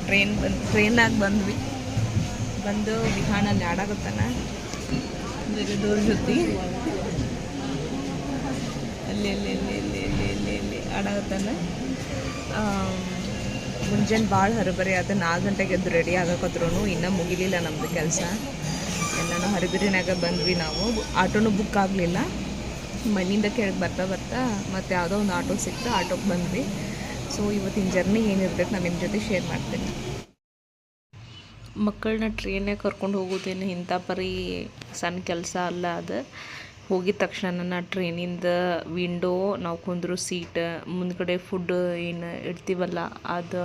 ಟ್ರೈನಾಗ ಬಂದ್ವಿ. ಬಂದು ವಿಹಾನಲ್ಲಿ ಆಡಾಕತ್ತಾನ ಬೇರೆದವ್ರ ಜೊತೆ. ಅಲ್ಲಿ ಅಲ್ಲಿ ಅಲ್ಲಿ ಅಲ್ಲಿ ಅಲ್ಲಿ ಅಲ್ಲಿ ಅಲ್ಲಿ ಆಡಾಕತ್ತಾನ. ಮುಂಜಾನೆ ಭಾಳ ಹರಬರಿ ಆದ. 4 ಗಂಟೆಗೆ ಎದ್ದು ರೆಡಿ ಆಗಕತ್ರೂ ಇನ್ನೂ ಮುಗಿಲಿಲ್ಲ ನಮ್ಮದು ಕೆಲಸ. ಎಲ್ಲನೂ ಹರಿಬಿರಿನಾಗ ಬಂದ್ವಿ ನಾವು. ಆಟೋನೂ ಬುಕ್ ಆಗಲಿಲ್ಲ. ಮನೆಯಿಂದ ಕೆಳಗೆ ಬರ್ತಾ ಮತ್ತು ಯಾವುದೋ ಒಂದು ಆಟೋ ಸಿಕ್ತು, ಆಟೋಗೆ ಬಂದ್ವಿ. ಸೊ ಇವತ್ತಿನ ಜರ್ನಿ ಏನಿರ್ತೈತೆ ನಾನು ನಿಮ್ಮ ಜೊತೆ ಶೇರ್ ಮಾಡ್ತೀನಿ. ಮಕ್ಕಳನ್ನ ಟ್ರೈನಾಗ ಕರ್ಕೊಂಡು ಹೋಗೋದೇನು ಇಂಥ ಪರಿ ಸಣ್ಣ ಕೆಲಸ ಅಲ್ಲ. ಅದು ಹೋಗಿದ ತಕ್ಷಣ ಟ್ರೈನಿಂದ ವಿಂಡೋ, ನಾವು ಕುಂದ್ರು ಸೀಟ್, ಮುಂದ್ಗಡೆ ಫುಡ್ ಏನು ಇಡ್ತೀವಲ್ಲ ಅದು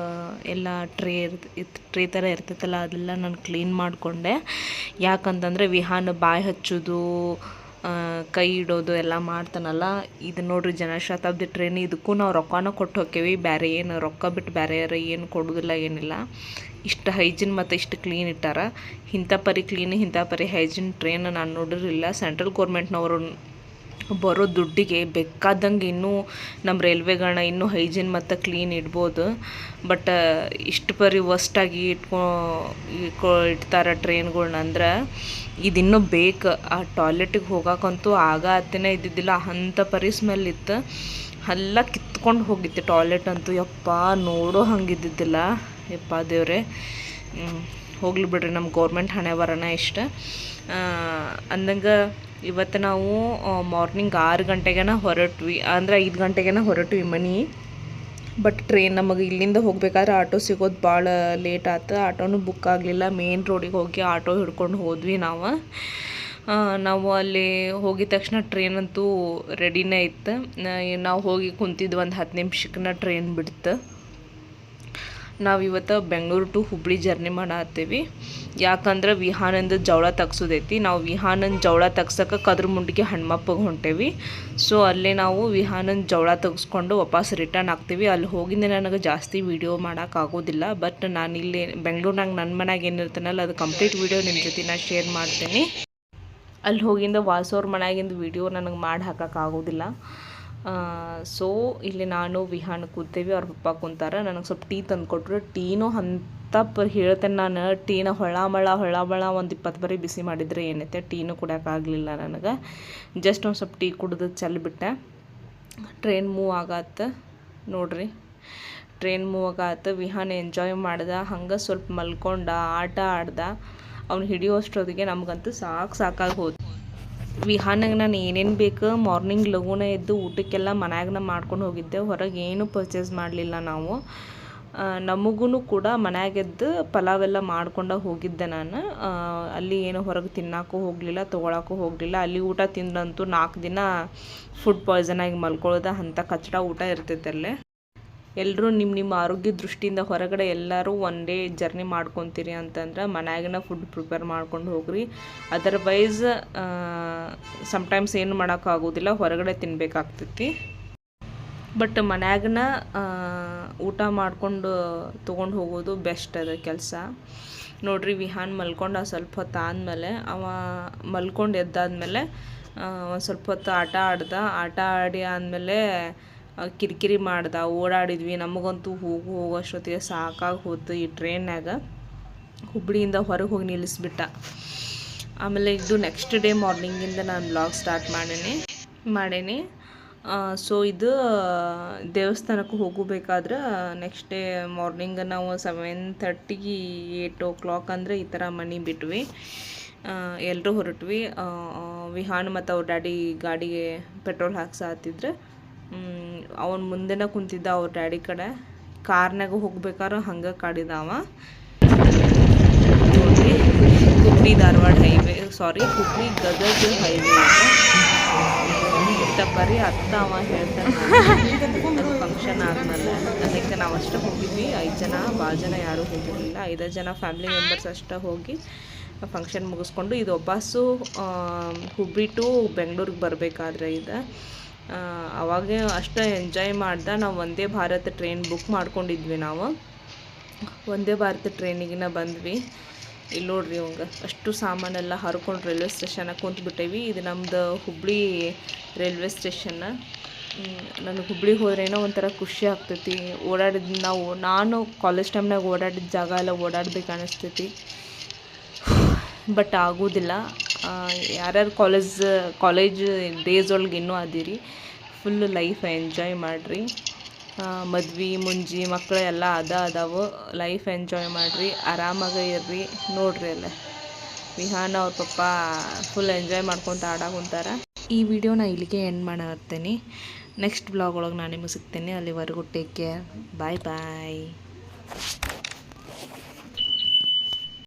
ಎಲ್ಲ ಟ್ರೇ ಥರ ಇರ್ತೈತಲ್ಲ ಅದೆಲ್ಲ ನಾನು ಕ್ಲೀನ್ ಮಾಡಿಕೊಂಡೆ. ಯಾಕಂತಂದರೆ ವಿಹಾನ್ ಬಾಯಿ ಹಚ್ಚೋದು, ಕೈ ಇಡೋದು ಎಲ್ಲ ಮಾಡ್ತಾನಲ್ಲ. ಇದು ನೋಡ್ರಿ ಜನಶತಾಬ್ದಿ ಟ್ರೈನ್. ಇದಕ್ಕೂ ನಾವು ರೊಕ್ಕನ ಕೊಟ್ಟು ಹೋಕ್ಕೇವಿ. ಬೇರೆ ಏನು ರೊಕ್ಕ ಬಿಟ್ಟು ಬೇರೆ ಏನು ಕೊಡೋದಿಲ್ಲ, ಏನಿಲ್ಲ. ಇಷ್ಟು ಹೈಜಿನ್ ಮತ್ತು ಇಷ್ಟು ಕ್ಲೀನ್ ಇಟ್ಟಾರ. ಇಂಥ ಪರಿ ಕ್ಲೀನ್, ಇಂಥ ಪರಿ ಹೈಜಿನ್ ಟ್ರೈನ್ ನಾನು ನೋಡಿರಲಿಲ್ಲ. ಸೆಂಟ್ರಲ್ ಗೌರ್ಮೆಂಟ್ನವರು ಬರೋ ದುಡ್ಡಿಗೆ ಬೇಕಾದಂಗೆ ಇನ್ನೂ ನಮ್ಮ ರೈಲ್ವೆಗಳನ್ನ ಇನ್ನೂ ಹೈಜಿನ್ ಮತ್ತು ಕ್ಲೀನ್ ಇಡ್ಬೋದು. ಬಟ್ ಇಷ್ಟು ಪರಿ ವರ್ಸ್ಟಾಗಿ ಇಡ್ತಾರೆ ಟ್ರೈನ್ಗಳ್ನ. ಅಂದ್ರೆ ಇದಿನ್ನೂ ಬೇಕು. ಆ ಟಾಯ್ಲೆಟಿಗೆ ಹೋಗೋಕ್ಕಂತೂ ಹತ್ತಿನೇ ಇದ್ದಿದ್ದಿಲ್ಲ. ಅಂಥ ಪರಿ ಸ್ಮೆಲ್ ಇತ್ತು. ಎಲ್ಲ ಕಿತ್ಕೊಂಡು ಹೋಗಿತ್ತು ಟಾಯ್ಲೆಟ್ ಅಂತೂ. ಯಪ್ಪ ನೋಡೋ ಹಂಗಿದ್ದಿದ್ದಿಲ್ಲ. ಯಪ್ಪ ದೇವ್ರೆ, ಹೋಗ್ಲಿ ಬಿಡ್ರಿ, ನಮ್ಮ ಗೌರ್ಮೆಂಟ್ ಹಣೆ ಬರೋಣ ಇಷ್ಟ. ಅಂದಂಗೆ ಇವತ್ತು ನಾವು ಮಾರ್ನಿಂಗ್ 6 ಗಂಟೆಗೆ ಹೊರಟ್ವಿ. ಅಂದರೆ 5 ಗಂಟೆಗೆ ಹೊರಟ್ವಿ ಮನೆ. ಬಟ್ ಟ್ರೈನ್ ನಮಗೆ ಇಲ್ಲಿಂದ ಹೋಗ್ಬೇಕಾದ್ರೆ ಆಟೋ ಸಿಗೋದು ಭಾಳ ಲೇಟ್ ಆಯ್ತು. ಆಟೋನೂ ಬುಕ್ ಆಗಲಿಲ್ಲ. ಮೇನ್ ರೋಡಿಗೆ ಹೋಗಿ ಆಟೋ ಹಿಡ್ಕೊಂಡು ಹೋದ್ವಿ ನಾವು ಅಲ್ಲಿ ಹೋಗಿದ ತಕ್ಷಣ ಟ್ರೈನ್ ಅಂತೂ ರೆಡಿನೇ ಇತ್ತು. ನಾವು ಹೋಗಿ ಕುಂತಿದ್ದು ಒಂದು 10 ನಿಮಿಷಕ್ಕೆ ಟ್ರೈನ್ ಬಿಡ್ತು. ನಾವು ಇವತ್ತು ಬೆಂಗಳೂರು ಟು ಹುಬ್ಳಿ ಜರ್ನಿ ಮಾಡತ್ತೀವಿ. ಯಾಕಂದ್ರೆ ವಿಹಾನಂದ ಜವಳ ತಗ್ಸೋದೈತಿ. ನಾವು ವಿಹಾನಂದ ಜವಳ ತಗ್ಸೋಕೆ ಕದ್ರಮುಂಡಿಗೆ ಹಣ್ಮಪ್ಪಗೆ ಹೊಂಟೇವಿ. ಸೊ ಅಲ್ಲೇ ನಾವು ವಿಹಾನಂದ ಜವಳ ತೆಗೆಸ್ಕೊಂಡು ವಾಪಸ್ ರಿಟರ್ನ್ ಆಗ್ತೀವಿ. ಅಲ್ಲಿ ಹೋಗಿಂದ ನನಗೆ ಜಾಸ್ತಿ ವೀಡಿಯೋ ಮಾಡೋಕ್ಕಾಗೋದಿಲ್ಲ. ಬಟ್ ನಾನು ಇಲ್ಲಿ ಬೆಂಗಳೂರಿನಾಗ ನನ್ನ ಮನೆಯಾಗ ಏನಿರ್ತಾನಲ್ಲ ಅದು ಕಂಪ್ಲೀಟ್ ವೀಡಿಯೋ ನಿಮ್ಮ ಜೊತೆ ನಾನು ಶೇರ್ ಮಾಡ್ತೀನಿ. ಅಲ್ಲಿ ಹೋಗಿಂದ ವಾಸೋರ್ ಮನೆಯಾಗಿಂದ ವೀಡಿಯೋ ನನಗೆ ಮಾಡಿ ಹಾಕೋಕ್ಕಾಗೋದಿಲ್ಲ. ಸೊ ಇಲ್ಲಿ ನಾನು ವಿಹಾನ್ ಕೂತೇವಿ. ಅವ್ರ ಪಪ್ಪ ಕುಂತಾರೆ. ನನಗೆ ಸ್ವಲ್ಪ ಟೀ ತಂದು ಕೊಟ್ಟರು. ಟೀನೂ ಅಂತ ಹೇಳ್ತೇನೆ ನಾನು. ಟೀನ ಹೊಳ್ಳಾಮಳ ಒಂದು 20 ಬರೀ ಬಿಸಿ ಮಾಡಿದರೆ ಏನೈತೆ. ಟೀನೂ ಕುಡಿಯೋಕ್ಕಾಗಲಿಲ್ಲ ನನಗೆ. ಜಸ್ಟ್ ಒಂದು ಸ್ವಲ್ಪ ಟೀ ಕುಡಿದು ಚೆಲ್ಬಿಟ್ಟೆ. ಟ್ರೈನ್ ಮೂವ್ ಆಗತ್ತೆ ನೋಡ್ರಿ. ಟ್ರೈನ್ ಮೂವ್ ಆಗತ್ತೆ. ವಿಹಾನ್ ಎಂಜಾಯ್ ಮಾಡ್ದೆ. ಹಂಗೆ ಸ್ವಲ್ಪ ಮಲ್ಕೊಂಡ, ಆಟ ಆಡ್ದ. ಅವ್ನು ಹಿಡಿಯೋಷ್ಟೊತ್ತಿಗೆ ನಮಗಂತೂ ಸಾಕಾಗಿ ಹೋದ. ವಿಹಾನಾಗ ನಾನು ಏನೇನು ಬೇಕು ಮಾರ್ನಿಂಗ್ ಲಘುನ ಎದ್ದು ಊಟಕ್ಕೆಲ್ಲ ಮನ್ಯಾಗ ಮಾಡ್ಕೊಂಡು ಹೋಗಿದ್ದೆ. ಹೊರಗೆ ಏನೂ ಪರ್ಚೇಸ್ ಮಾಡಲಿಲ್ಲ ನಾವು. ನಮಗೂ ಕೂಡ ಮನ್ಯಾಗೆದ್ದು ಪಲಾವೆಲ್ಲ ಮಾಡ್ಕೊಂಡು ಹೋಗಿದ್ದೆ ನಾನು. ಅಲ್ಲಿ ಏನು ಹೊರಗೆ ತಿನ್ನೋಕ್ಕೂ ಹೋಗಲಿಲ್ಲ, ತೊಗೊಳಕ್ಕೂ ಹೋಗಲಿಲ್ಲ. ಅಲ್ಲಿ ಊಟ ತಿಂದಂತೂ 4 ದಿನ ಫುಡ್ ಪಾಯ್ಸನ್ ಆಗಿ ಮಲ್ಕೊಳ್ಳೋದು ಅಂಥ ಕಚ್ಚಡ ಊಟ ಇರ್ತೈತೆ ಅಲ್ಲೇ. ಎಲ್ಲರೂ ನಿಮ್ಮ ಆರೋಗ್ಯ ದೃಷ್ಟಿಯಿಂದ ಹೊರಗಡೆ ಎಲ್ಲರೂ ಒನ್ ಡೇ ಜರ್ನಿ ಮಾಡ್ಕೊತೀರಿ ಅಂತಂದ್ರೆ ಮನ್ಯಾಗಿನ ಫುಡ್ ಪ್ರಿಪೇರ್ ಮಾಡ್ಕೊಂಡು ಹೋಗ್ರಿ. ಅದರ್ವೈಸ್ ಸಮ್ಟೈಮ್ಸ್ ಏನು ಮಾಡೋಕ್ಕಾಗೋದಿಲ್ಲ, ಹೊರಗಡೆ ತಿನ್ನಬೇಕಾಗ್ತೈತಿ. ಬಟ್ ಮನ್ಯಾಗನ ಊಟ ಮಾಡ್ಕೊಂಡು ತೊಗೊಂಡು ಹೋಗೋದು ಬೆಸ್ಟ್ ಅದ ಕೆಲಸ. ನೋಡ್ರಿ ವಿಹಾನ್ ಮಲ್ಕೊಂಡ ಸ್ವಲ್ಪ ಹೊತ್ತು ಆದಮೇಲೆ ಮಲ್ಕೊಂಡು ಎದ್ದಾದ್ಮೇಲೆ ಒಂದು ಸ್ವಲ್ಪ ಹೊತ್ತು ಆಟ ಆಡಿ ಆದಮೇಲೆ ಕಿರಿಕಿರಿ ಮಾಡ್ದೆ. ಓಡಾಡಿದ್ವಿ. ನಮಗಂತೂ ಹೋಗೋಷ್ಟೊತ್ತಿಗೆ ಸಾಕಾಗಿ ಹೋಯ್ತು. ಈ ಟ್ರೈನ್ಯಾಗ ಹುಬ್ಳಿಯಿಂದ ಹೊರಗೆ ಹೋಗಿ ನಿಲ್ಲಿಸ್ಬಿಟ್ಟ. ಆಮೇಲೆ ಇದು ನೆಕ್ಸ್ಟ್ ಡೇ ಮಾರ್ನಿಂಗಿಂದ ನಾನು ಬ್ಲಾಗ್ ಸ್ಟಾರ್ಟ್ ಮಾಡೇನಿ. ಸೊ ಇದು ದೇವಸ್ಥಾನಕ್ಕೆ ಹೋಗಬೇಕಾದ್ರೆ ನೆಕ್ಸ್ಟ್ ಡೇ ಮಾರ್ನಿಂಗ್ ನಾವು 7:30 8 o'clock ಅಂದರೆ ಈ ಥರ ಮನೆ ಬಿಟ್ವಿ. ಎಲ್ಲರೂ ಹೊರಟ್ವಿ. ವಿಹಾನ್ ಮತ್ತು ಅವ್ರ ಡ್ಯಾಡಿ ಗಾಡಿಗೆ ಪೆಟ್ರೋಲ್ ಹಾಕ್ಸಾತಿದ್ರೆ ಅವನ ಮುಂದೆನೇ ಕುಂತಿದ್ದ ಅವ್ರ ಡ್ಯಾಡಿ ಕಡೆ. ಕಾರ್ನಾಗ ಹೋಗ್ಬೇಕಾದ್ರೆ ಹಂಗೆ ಕಾಡಿದವ. ನೋಡ್ರಿ ಹುಬ್ಳಿ ಧಾರವಾಡ ಹೈವೇ, ಹುಬ್ಳಿ ಗದಗ ಹೈವೇ ಬರೀ ಅವ ಹೇಳ್ತಾನೆ. ಫಂಕ್ಷನ್ ಆದಮೇಲೆ ಅದಕ್ಕೆ ನಾವು ಅಷ್ಟೇ ಹೋಗಿದ್ವಿ. 5 ಜನ, ಭಾಳ ಜನ ಯಾರೂ ಹೋಗಿರಲಿಲ್ಲ. 5 ಜನ ಫ್ಯಾಮಿಲಿ ಮೆಂಬರ್ಸ್ ಅಷ್ಟೇ ಹೋಗಿ ಫಂಕ್ಷನ್ ಮುಗಿಸ್ಕೊಂಡು ಇದು ವಾಪಸ್ಸು ಹುಬ್ಳಿ ಟು ಬೆಂಗಳೂರಿಗೆ ಬರಬೇಕಾದ್ರೆ ಅವಾಗ ಅಷ್ಟೇ ಎಂಜಾಯ್ ಮಾಡ್ದೆ. ನಾವು ವಂದೇ ಭಾರತ್ ಟ್ರೈನ್ ಬುಕ್ ಮಾಡ್ಕೊಂಡಿದ್ವಿ. ನಾವು ವಂದೇ ಭಾರತ್ ಟ್ರೈನಿಗೆ ಬಂದ್ವಿ. ಇಲ್ಲಿ ನೋಡ್ರಿ ಅವಂಗೆ ಅಷ್ಟು ಸಾಮಾನೆಲ್ಲ ಹರ್ಕೊಂಡು ರೈಲ್ವೆ ಸ್ಟೇಷನಾಗ ಕುಂತ್ಬಿಟ್ಟೇವಿ. ಇದು ನಮ್ಮದು ಹುಬ್ಳಿ ರೈಲ್ವೆ ಸ್ಟೇಷನ್. ನನಗೆ ಹುಬ್ಳಿಗೆ ಹೋದ್ರೇನೋ ಒಂಥರ ಖುಷಿ ಆಗ್ತೈತಿ. ನಾನು ಕಾಲೇಜ್ ಟೈಮ್ನಾಗ ಓಡಾಡಿದ ಜಾಗ ಎಲ್ಲ ಓಡಾಡ್ಬೇಕು ಅನಿಸ್ತೈತಿ. ಬಟ್ ಆಗೋದಿಲ್ಲ. ಯಾರ್ಯಾರು ಕಾಲೇಜ್ ಡೇಸ್ ಒಳಗೆ ಇನ್ನೂ ಅದೀರಿ, ಫುಲ್ ಲೈಫ್ ಎಂಜಾಯ್ ಮಾಡಿರಿ. ಮದ್ವೆ ಮುಂಜಿ ಮಕ್ಕಳು ಎಲ್ಲ ಅದಾವು. ಲೈಫ್ ಎಂಜಾಯ್ ಮಾಡಿರಿ, ಆರಾಮಾಗ ಇರ್ರಿ. ನೋಡ್ರಿ ಅಲ್ಲ ವಿಹಾನ ಅವ್ರ ಪಪ್ಪ ಫುಲ್ ಎಂಜಾಯ್ ಮಾಡ್ಕೊತ ಆಡಾಕುಂತಾರ. ಈ ವಿಡಿಯೋನ ಇಲ್ಲಿಗೆ ಎಂಡ್ ಮಾಡತ್ತೇನೆ. ನೆಕ್ಸ್ಟ್ ಬ್ಲಾಗ್ ಒಳಗೆ ನಾನು ನಿಮಗೆ ಸಿಗ್ತೇನೆ. ಅಲ್ಲಿವರೆಗೂ ಟೇಕ್ ಕೇರ್. ಬಾಯ್ ಬಾಯ್.